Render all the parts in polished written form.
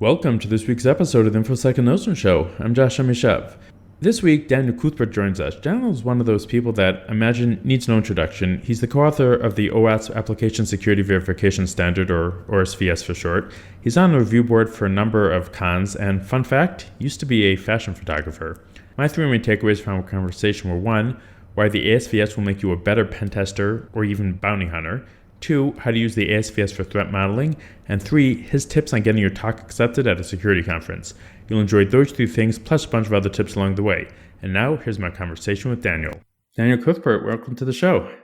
Welcome to this week's episode of the InfoSec and Notion Show. I'm Josh Amishav. This week, Daniel Cuthbert joins us. Daniel is one of those people that I imagine needs no introduction. He's the co-author of the OWASP Application Security Verification Standard, or ASVS for short. He's on the review board for a number of cons, and fun fact, used to be a fashion photographer. My three main takeaways from our conversation were: 1, why the ASVS will make you a better pen tester or even bounty hunter; 2, how to use the ASVS for threat modeling; and 3, his tips on getting your talk accepted at a security conference. You'll enjoy those 3 things, plus a bunch of other tips along the way. And now, here's my conversation with Daniel. Daniel Cuthbert, welcome to the show.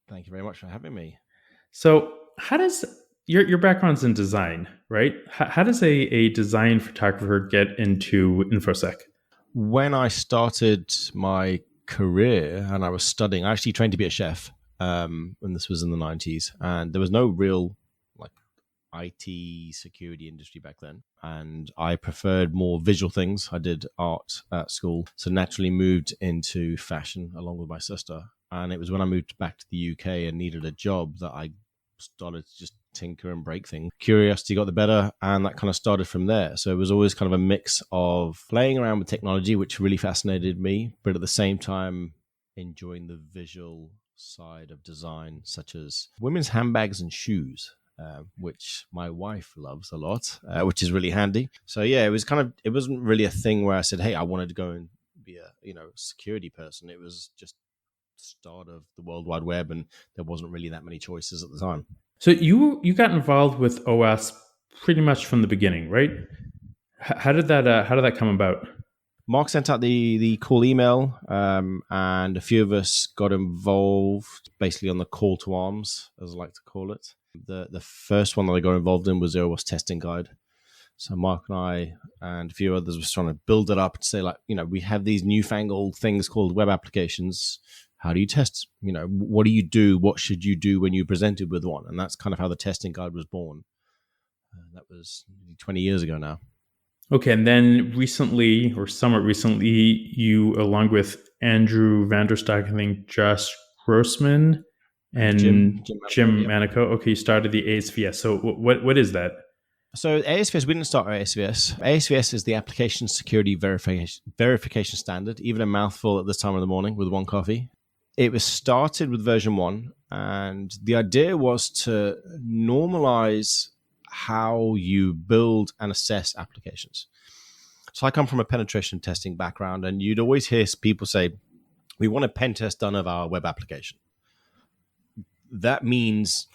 Thank you very much for having me. So, how does your background's in design, right? How does a design photographer get into InfoSec? When I started my career and I was studying, I actually trained to be a chef. And this was in the 90s, and there was no real IT security industry back then, and I preferred more visual things. I did art at school, so naturally moved into fashion along with my sister. And it was when I moved back to the UK and needed a job that I started to just tinker and break things. Curiosity got the better, and that kind of started from there. So it was always kind of a mix of playing around with technology, which really fascinated me, but at the same time enjoying the visual side of design, such as women's handbags and shoes, which my wife loves a lot, which is really handy. So yeah, it wasn't really a thing where I said, hey, I wanted to go and be a security person. It was just the start of the World Wide Web, and there wasn't really that many choices at the time. So you got involved with OWASP pretty much from the beginning, right? How did that come about? Mark sent out the call email, and a few of us got involved basically on the call to arms, as I like to call it. The first one that I got involved in was the OWASP testing guide. So Mark and I and a few others were trying to build it up and say, we have these newfangled things called web applications. How do you test? What do you do? What should you do when you're presented with one? And that's kind of how the testing guide was born. That was 20 years ago now. Okay, and then recently, or somewhat recently, you, along with Andrew Vanderstock, I think Josh Grossman, and Jim Manico, okay, you started the ASVS. So what is that? So ASVS, we didn't start ASVS. ASVS is the Application Security Verification Standard, even a mouthful at this time of the morning with one coffee. It was started with version 1, and the idea was to normalize how you build and assess applications. So I come from a penetration testing background, and you'd always hear people say, we want a pen test done of our web application. That means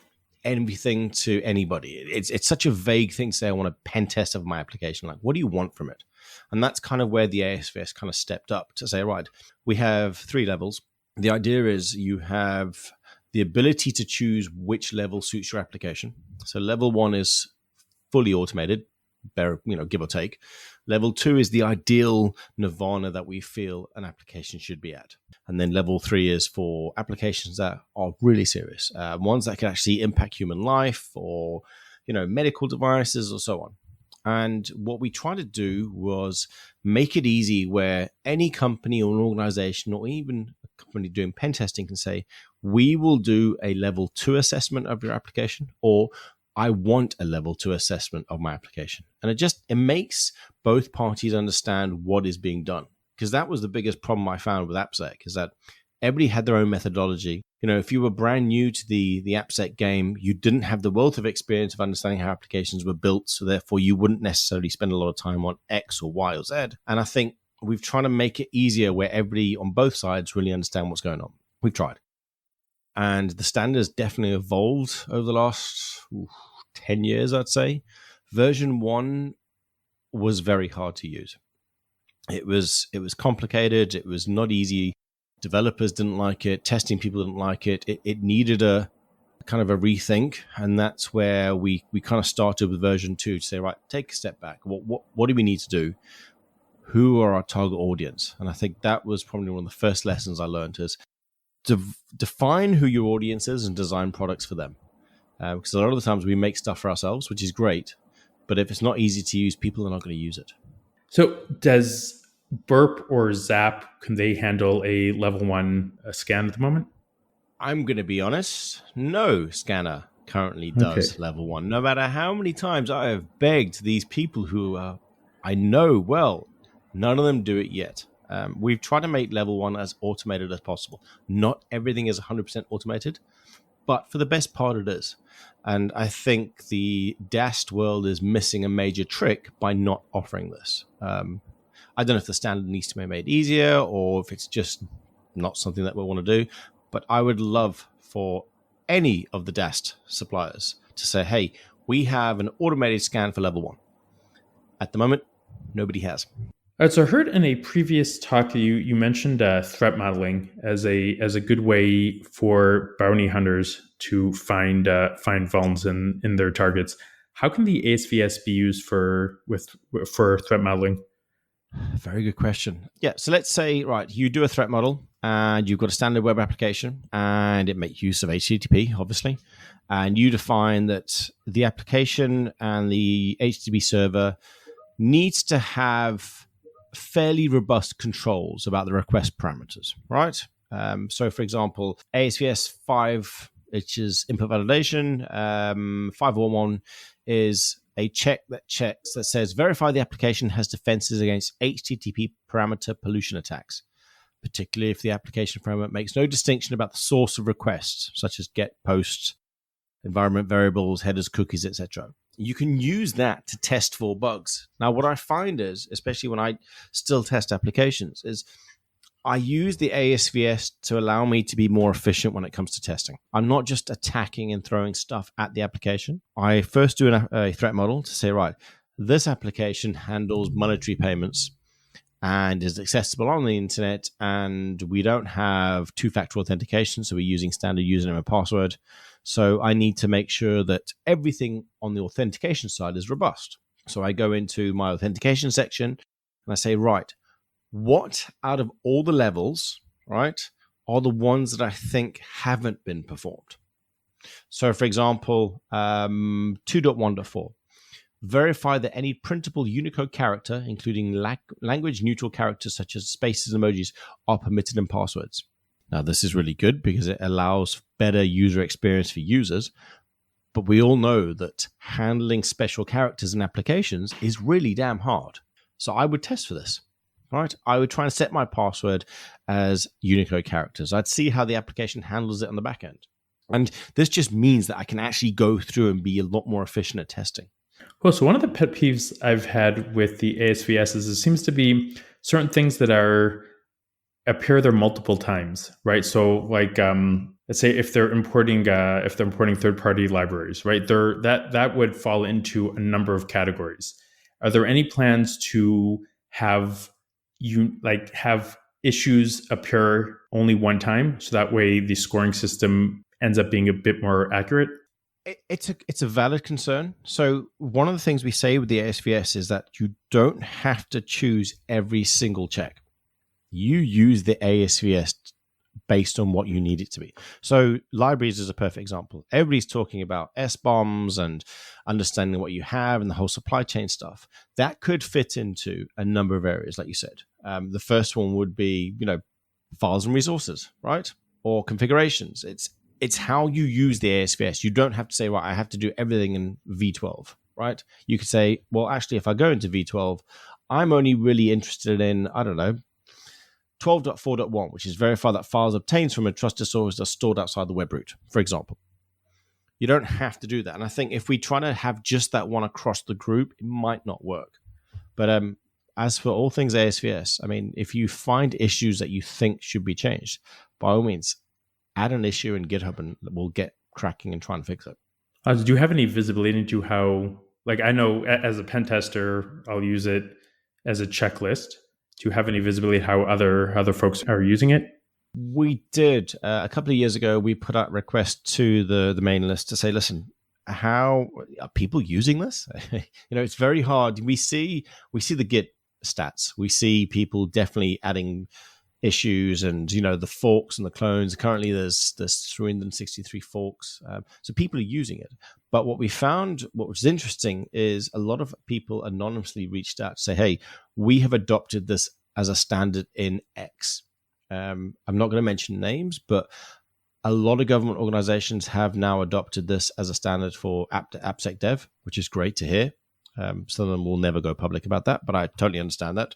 anything to anybody. It's such a vague thing to say, I want a pen test of my application. Like, what do you want from it? And that's kind of where the ASVS kind of stepped up to say, right, we have 3 levels. The idea is you have the ability to choose which level suits your application. So level 1 is fully automated, give or take. Level 2 is the ideal nirvana that we feel an application should be at. And then level 3 is for applications that are really serious, ones that can actually impact human life, or medical devices or so on. And what we tried to do was make it easy where any company or an organization, or even a company doing pen testing, can say, we will do a level 2 assessment of your application, or I want a level 2 assessment of my application. And it makes both parties understand what is being done. Because that was the biggest problem I found with AppSec, is that everybody had their own methodology. If you were brand new to the AppSec game, you didn't have the wealth of experience of understanding how applications were built. So therefore, you wouldn't necessarily spend a lot of time on X or Y or Z. And I think we've tried to make it easier where everybody on both sides really understand what's going on. We've tried. And the standards definitely evolved over the last 10 years, I'd say. Version 1 was very hard to use. It was complicated. It was not easy. Developers didn't like it. Testing people didn't like it. It needed a kind of a rethink. And that's where we kind of started with version 2 to say, right, take a step back. What do we need to do? Who are our target audience? And I think that was probably one of the first lessons I learned, is to define who your audience is and design products for them. Because a lot of the times we make stuff for ourselves, which is great. But if it's not easy to use, people are not going to use it. So does Burp or Zap, can they handle a level 1 scan at the moment? I'm going to be honest. No, Scanner currently does level 1. No matter how many times I have begged these people who I know well, none of them do it yet. We've tried to make level 1 as automated as possible. Not everything is 100% automated, but for the best part it is. And I think the DAST world is missing a major trick by not offering this. I don't know if the standard needs to be made easier or if it's just not something that we want to do, but I would love for any of the DAST suppliers to say, hey, we have an automated scan for level 1. At the moment, nobody has. All right, so I heard in a previous talk you mentioned threat modeling as a good way for bounty hunters to find vulns in their targets. How can the ASVS be used for threat modeling? Very good question. Yeah, so let's say, right, you do a threat model and you've got a standard web application and it makes use of HTTP, obviously, and you define that the application and the HTTP server needs to have fairly robust controls about the request parameters, right? So, for example, ASVS 5, which is input validation, 511 is a check that says verify the application has defenses against HTTP parameter pollution attacks, particularly if the application framework makes no distinction about the source of requests, such as get, post, environment variables, headers, cookies, etc. You can use that to test for bugs. Now, what I find is, especially when I still test applications, is I use the ASVS to allow me to be more efficient when it comes to testing. I'm not just attacking and throwing stuff at the application. I first do a threat model to say, right, this application handles monetary payments and is accessible on the internet, and we don't have two-factor authentication, so we're using standard username and password. So I need to make sure that everything on the authentication side is robust. So I go into my authentication section and I say, right, what out of all the levels, right, are the ones that I think haven't been performed? So, for example, 2.1.4, verify that any printable Unicode character, including language-neutral characters such as spaces and emojis, are permitted in passwords. Now, this is really good because it allows better user experience for users, but we all know that handling special characters in applications is really damn hard. So I would test for this. Right, I would try and set my password as Unicode characters. I'd see how the application handles it on the back end. And this just means that I can actually go through and be a lot more efficient at testing. Well, so one of the pet peeves I've had with the ASVS is it seems to be certain things that appear there multiple times, right? So like, let's say if they're importing third-party libraries, right? That would fall into a number of categories. Are there any plans to have issues appear only one time, so that way the scoring system ends up being a bit more accurate? It's a valid concern. So one of the things we say with the ASVS is that you don't have to choose every single check. You use the ASVS based on what you need it to be. So libraries is a perfect example. Everybody's talking about SBOMs and understanding what you have and the whole supply chain stuff. That could fit into a number of areas, like you said. The first one would be, files and resources, right? Or configurations. It's how you use the ASVS. You don't have to say, right, I have to do everything in V12, right? You could say, well, actually, if I go into V12, I'm only really interested in, 12.4.1, which is verify that files obtained from a trusted source are stored outside the web root, for example. You don't have to do that. And I think if we try to have just that one across the group, it might not work. But as for all things ASVS, if you find issues that you think should be changed, by all means, add an issue in GitHub and we'll get cracking and try and fix it. Do you have any visibility into how, I know as a pen tester, I'll use it as a checklist. Do you have any visibility how other folks are using it? We did. A couple of years ago, we put out requests to the main list to say, listen, how are people using this? It's very hard. We see the Git stats. We see people definitely adding issues and, the forks and the clones. Currently, there's 363 forks. So people are using it. But what we found, what was interesting, is a lot of people anonymously reached out to say, hey, we have adopted this as a standard in X. I'm not going to mention names, but A lot of government organizations have now adopted this as a standard for AppSec dev, which is great to hear. Some of them will never go public about that, but I totally understand that.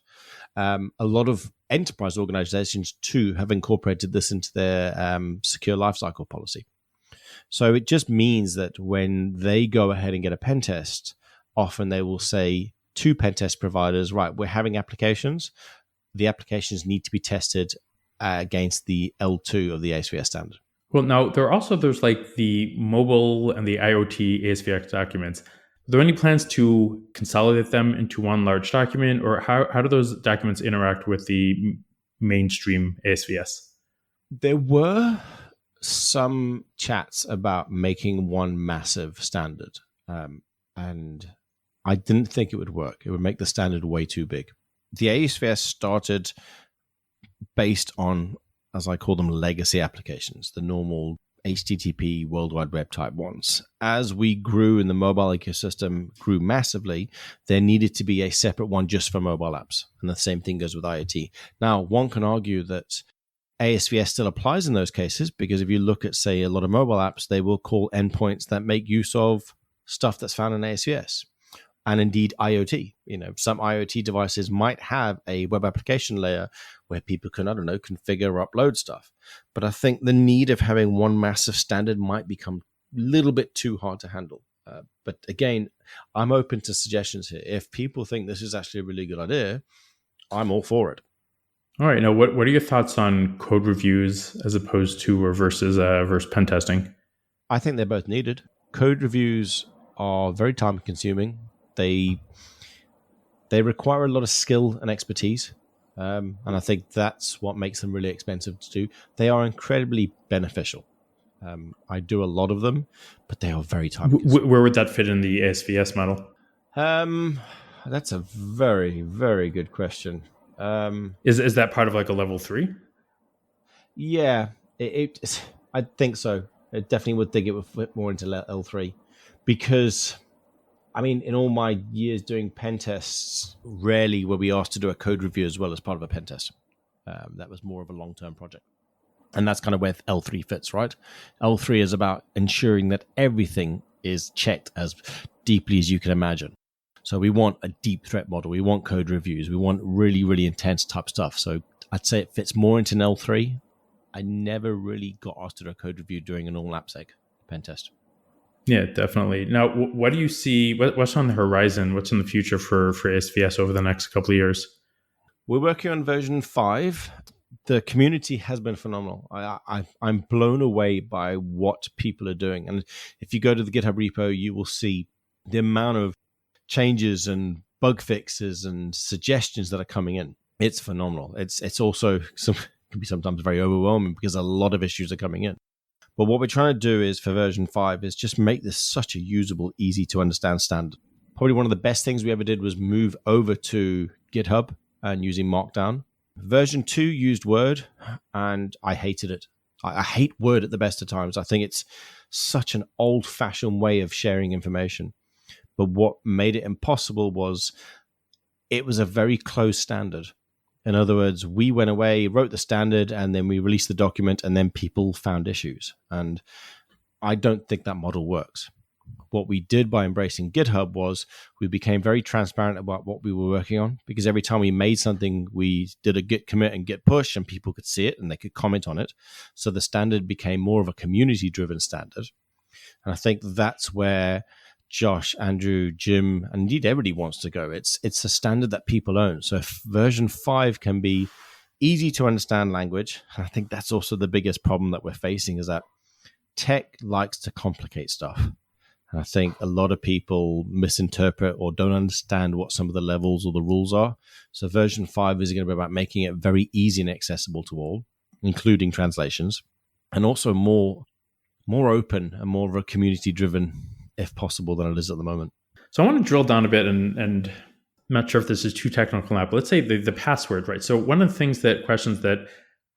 A lot of enterprise organizations, too, have incorporated this into their secure lifecycle policy. So it just means that when they go ahead and get a pen test, often they will say to pen test providers, right, we're having applications. The applications need to be tested against the L2 of the ASVS standard. Well, now there's like the mobile and the IoT ASVX documents. Are there any plans to consolidate them into one large document, or how do those documents interact with the mainstream ASVS? There were some chats about making one massive standard, and I didn't think it would work. It would make the standard way too big. The ASVS started based on, as I call them, legacy applications, the normal HTTP World Wide Web type ones. As we grew and the mobile ecosystem grew massively, there needed to be a separate one just for mobile apps. And the same thing goes with IoT. Now, one can argue that ASVS still applies in those cases, because if you look at, say, a lot of mobile apps, they will call endpoints that make use of stuff that's found in ASVS. And indeed, IoT. Some IoT devices might have a web application layer where people can, configure or upload stuff. But I think the need of having one massive standard might become a little bit too hard to handle. But again, I'm open to suggestions here. If people think this is actually a really good idea, I'm all for it. All right. Now, what are your thoughts on code reviews as opposed to or versus pen testing? I think they're both needed. Code reviews are very time consuming. They require a lot of skill and expertise, and I think that's what makes them really expensive to do. They are incredibly beneficial. I do a lot of them, but they are very time consuming. Where would that fit in the ASVS model? That's a very, very good question. Is that part of like a level 3? Yeah, I think so. I definitely would think it would fit more into L3, because in all my years doing pen tests, rarely were we asked to do a code review as well as part of a pen test. That was more of a long-term project. And that's kind of where L3 fits, right? L3 is about ensuring that everything is checked as deeply as you can imagine. So we want a deep threat model. We want code reviews. We want really, really intense type stuff. So I'd say it fits more into an L3. I never really got asked to do a code review during an all-AppSec pen test. Yeah, definitely. Now, what do you see? What's on the horizon? What's in the future for ASVS over the next couple of years? We're working on version 5. The community has been phenomenal. I'm blown away by what people are doing. And if you go to the GitHub repo, you will see the amount of changes and bug fixes and suggestions that are coming in. It's phenomenal. It's also can be sometimes very overwhelming because a lot of issues are coming in. But what we're trying to do is for version 5 is just make this such a usable, easy to understand standard. Probably one of the best things we ever did was move over to GitHub and using Markdown. Version 2 used Word, and I hated it. I hate Word at the best of times. I think it's such an old-fashioned way of sharing information. But what made it impossible was it was a very closed standard. In other words, we went away, wrote the standard, and then we released the document, and then people found issues. And I don't think that model works. What we did by embracing GitHub was we became very transparent about what we were working on, because every time we made something, we did a git commit and git push, and people could see it and they could comment on it. So the standard became more of a community-driven standard. And I think that's where Josh, Andrew, Jim, and indeed everybody wants to go. It's a standard that people own. So if version 5 can be easy to understand language, and I think that's also the biggest problem that we're facing, is that tech likes to complicate stuff. And I think a lot of people misinterpret or don't understand what some of the levels or the rules are. So version 5 is going to be about making it very easy and accessible to all, including translations, and also more open and more of a community-driven, if possible, than it is at the moment. So I want to drill down a bit, and I'm not sure if this is too technical now, but let's say the password, right? So one of the questions that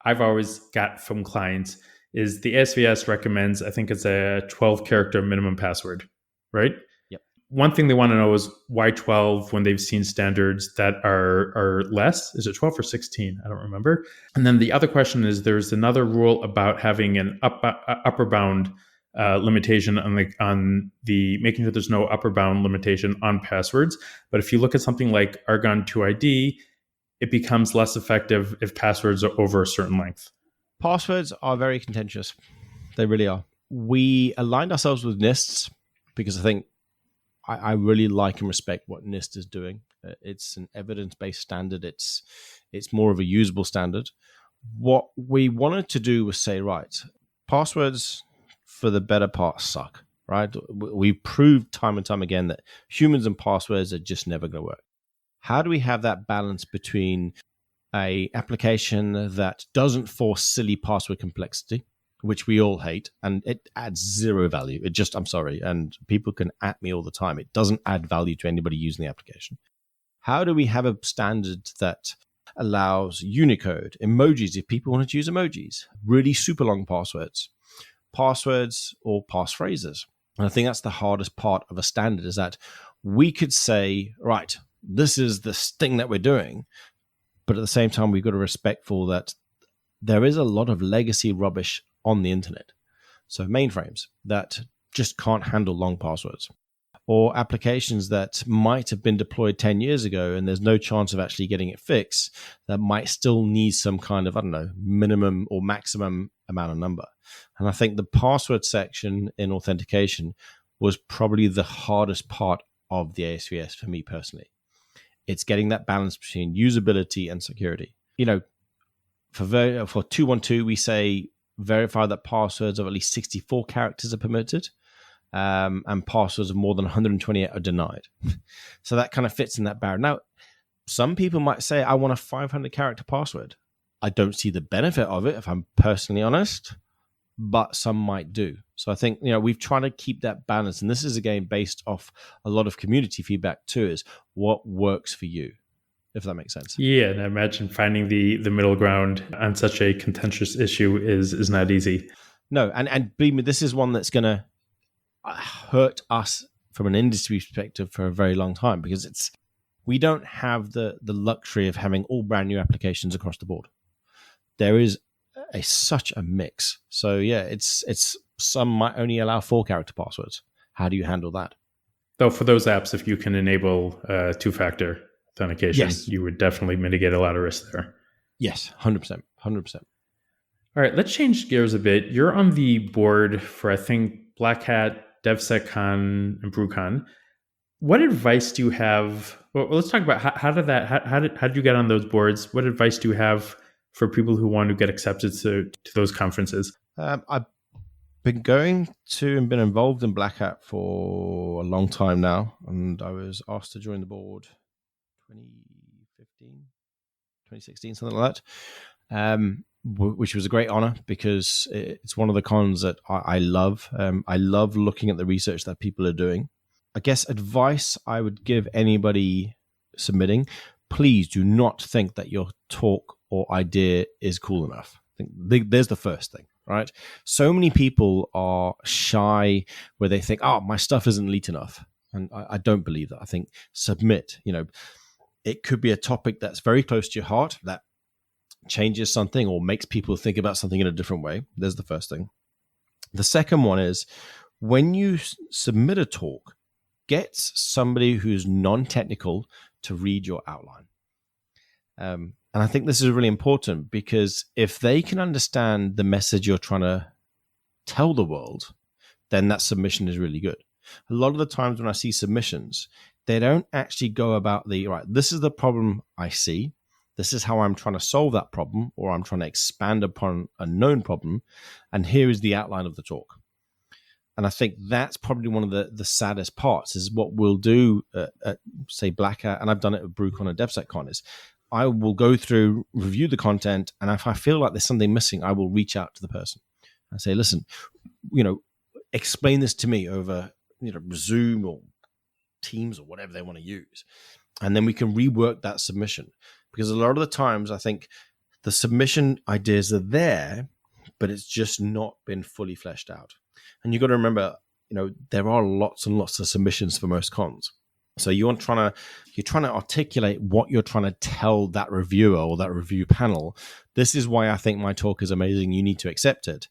I've always got from clients is the ASVS recommends, I think it's a 12-character minimum password, right? Yep. one thing they want to know is why 12 when they've seen standards that are less. Is it 12 or 16? I don't remember. And then the other question is there's another rule about having an upper bound limitation on the making sure there's no upper bound limitation on passwords. But if you look at something like Argon 2ID, it becomes less effective if passwords are over a certain length. Passwords are very contentious. They really are. We aligned ourselves with NIST because I think I really like and respect what NIST is doing. It's an evidence-based standard. It's more of a usable standard. What we wanted to do was say, right, passwords for the better part suck, right? We proved time and time again that humans and passwords are just never going to work. How do we have that balance between a application that doesn't force silly password complexity, which we all hate, and it adds zero value. I'm sorry, and people can at me all the time. It doesn't add value to anybody using the application. How do we have a standard that allows Unicode, emojis, if people want to use emojis, really super long passwords or passphrases? And I think that's the hardest part of a standard is that we could say, right, this is this thing that we're doing, but at the same time, we've got to be respectful that there is a lot of legacy rubbish on the internet. So mainframes that just can't handle long passwords, or applications that might have been deployed 10 years ago and there's no chance of actually getting it fixed, that might still need some kind of, minimum or maximum amount of number. And I think the password section in authentication was probably the hardest part of the ASVS for me personally. It's getting that balance between usability and security. For 212, we say verify that passwords of at least 64 characters are permitted, and passwords of more than 128 are denied. So that kind of fits in that barrier. Now, some people might say, I want a 500 character password. I don't see the benefit of it, if I'm personally honest, but some might do. So I think, we've tried to keep that balance. And this is, again, based off a lot of community feedback too, is what works for you, if that makes sense. Yeah, and I imagine finding the middle ground on such a contentious issue is not easy. No, and believe me, this is one that's going to hurt us from an industry perspective for a very long time, because we don't have the luxury of having all brand new applications across the board. There is such a mix. So yeah, it's some might only allow 4 character passwords. How do you handle that? Though for those apps, if you can enable two-factor authentication, yes, you would definitely mitigate a lot of risk there. Yes, 100%. All right, let's change gears a bit. You're on the board for, I think, Black Hat, DevSecCon, and BrewCon. What advice do you have? Well, let's talk about how did you get on those boards? What advice do you have for people who want to get accepted to those conferences? I've been going to and been involved in Black Hat for a long time now, and I was asked to join the board 2015, 2016, something like that, which was a great honor because it's one of the cons that I love. I love looking at the research that people are doing. I guess advice I would give anybody submitting, please do not think that your talk or idea is cool enough. I think there's the first thing, right? So many people are shy where they think, oh, my stuff isn't elite enough. And I don't believe that. I think submit, it could be a topic that's very close to your heart that changes something or makes people think about something in a different way. There's the first thing. The second one is when you submit a talk, get somebody who's non-technical to read your outline. And I think this is really important because if they can understand the message you're trying to tell the world, then that submission is really good. A lot of the times when I see submissions, they don't actually go about this is the problem I see. This is how I'm trying to solve that problem, or I'm trying to expand upon a known problem. And here is the outline of the talk. And I think that's probably one of the saddest parts is what we'll do at say, Black Hat, and I've done it at BrewCon and DevSecCon, is I will go through, review the content, and if I feel like there's something missing, I will reach out to the person and say, listen, explain this to me over, Zoom or Teams or whatever they want to use. And then we can rework that submission. Because a lot of the times I think the submission ideas are there, but it's just not been fully fleshed out. And you've got to remember, there are lots and lots of submissions for most cons. So you're trying to articulate what you're trying to tell that reviewer or that review panel. This is why I think my talk is amazing. You need to accept it.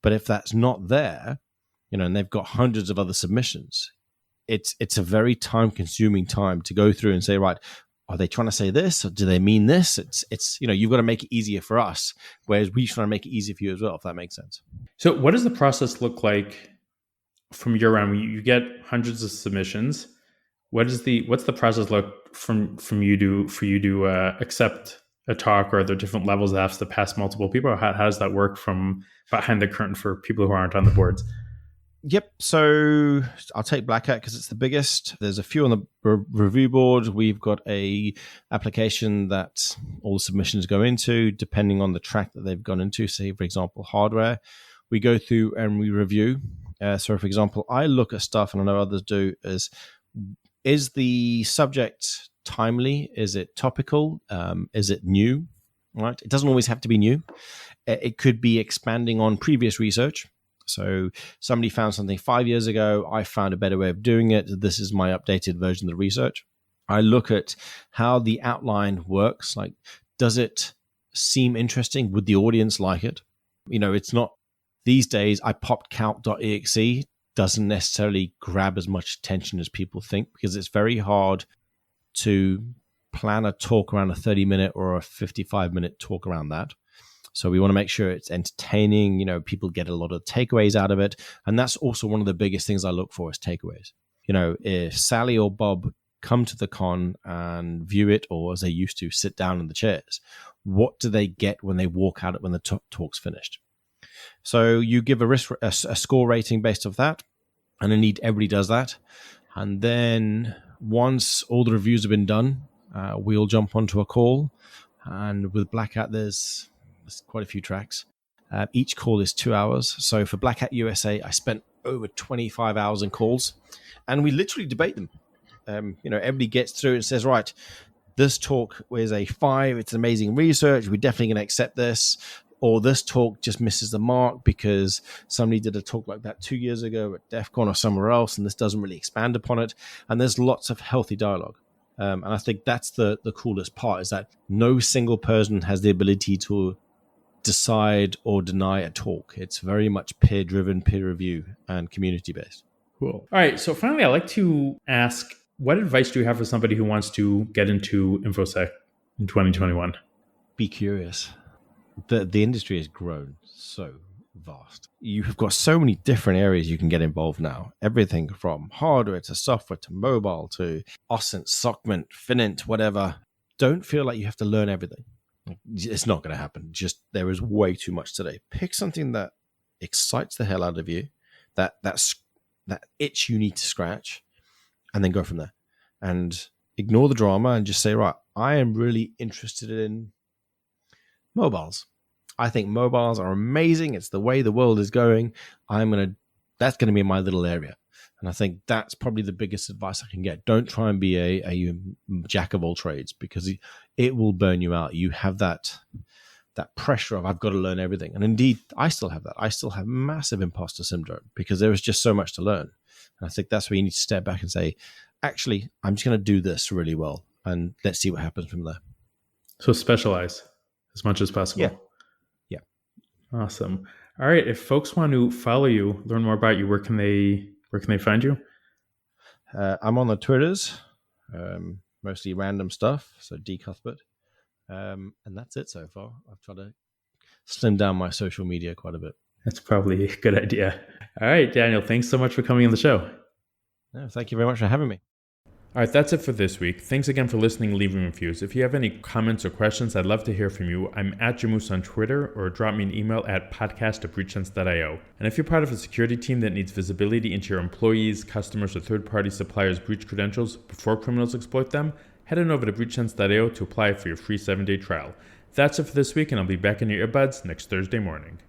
But if that's not there, and they've got hundreds of other submissions, it's a very time-consuming time to go through and say, right, are they trying to say this, or do they mean this? It's you've got to make it easier for us, whereas we try to make it easier for you as well, if that makes sense. So what does the process look like from your end? You get hundreds of submissions. What's the process look for you to accept a talk, or are there different levels that have to pass multiple people? Or how does that work from behind the curtain for people who aren't on the boards? Yep. So I'll take Black Hat because it's the biggest. There's a few on the review board. We've got a application that all the submissions go into, depending on the track that they've gone into. Say, for example, hardware. We go through and we review. So, for example, I look at stuff, and I know others do, is the subject timely? Is it topical? Is it new? Right? It doesn't always have to be new. It could be expanding on previous research. So somebody found something 5 years ago. I found a better way of doing it. This is my updated version of the research. I look at how the outline works. Like, does it seem interesting? Would the audience like it? It's not these days. I popped calc.exe doesn't necessarily grab as much attention as people think, because it's very hard to plan a talk around a 30-minute or a 55-minute talk around that. So we want to make sure it's entertaining, people get a lot of takeaways out of it. And that's also one of the biggest things I look for is takeaways. If Sally or Bob come to the con and view it, or as they used to, sit down in the chairs, what do they get when they walk out when the talk's finished? So you give a score rating based off that. And indeed, everybody does that. And then once all the reviews have been done, we'll jump onto a call. And with Black Hat, there's quite a few tracks. Each call is 2 hours. So for Black Hat USA, I spent over 25 hours in calls, and we literally debate them. Everybody gets through and says, right, this talk is a 5. It's amazing research. We're definitely going to accept this. Or this talk just misses the mark because somebody did a talk like that 2 years ago at DEF CON or somewhere else, and this doesn't really expand upon it. And there's lots of healthy dialogue. And I think that's the coolest part, is that no single person has the ability to decide or deny a talk. It's very much peer-driven, peer review, and community-based. Cool. All right. So finally, I'd like to ask, what advice do you have for somebody who wants to get into InfoSec in 2021? Be curious. The industry has grown so vast. You have got so many different areas you can get involved now. Everything from hardware to software to mobile to OSINT, SOCMINT, FININT, whatever. Don't feel like you have to learn everything. It's not going to happen. Just there is way too much today. Pick something that excites the hell out of you, that itch you need to scratch, and then go from there. And ignore the drama and just say, right, I am really interested in mobiles. I think mobiles are amazing. It's the way the world is going. That's going to be my little area. And I think that's probably the biggest advice I can get. Don't try and be a jack of all trades, because it will burn you out. You have that pressure of, I've got to learn everything. And indeed, I still have that. I still have massive imposter syndrome because there is just so much to learn. And I think that's where you need to step back and say, actually, I'm just going to do this really well, and let's see what happens from there. So specialize as much as possible. Yeah. Awesome. All right. If folks want to follow you, learn more about you, where can they find you? I'm on the Twitters, mostly random stuff. So Cuthbert. And that's it so far. I've tried to slim down my social media quite a bit. That's probably a good idea. All right, Daniel, thanks so much for coming on the show. No, thank you very much for having me. All right, that's it for this week. Thanks again for listening and leaving reviews. If you have any comments or questions, I'd love to hear from you. I'm at Jamoose on Twitter, or drop me an email at podcast@breachsense.io. And if you're part of a security team that needs visibility into your employees, customers, or third-party suppliers' breach credentials before criminals exploit them, head on over to breachsense.io to apply for your free 7-day trial. That's it for this week, and I'll be back in your earbuds next Thursday morning.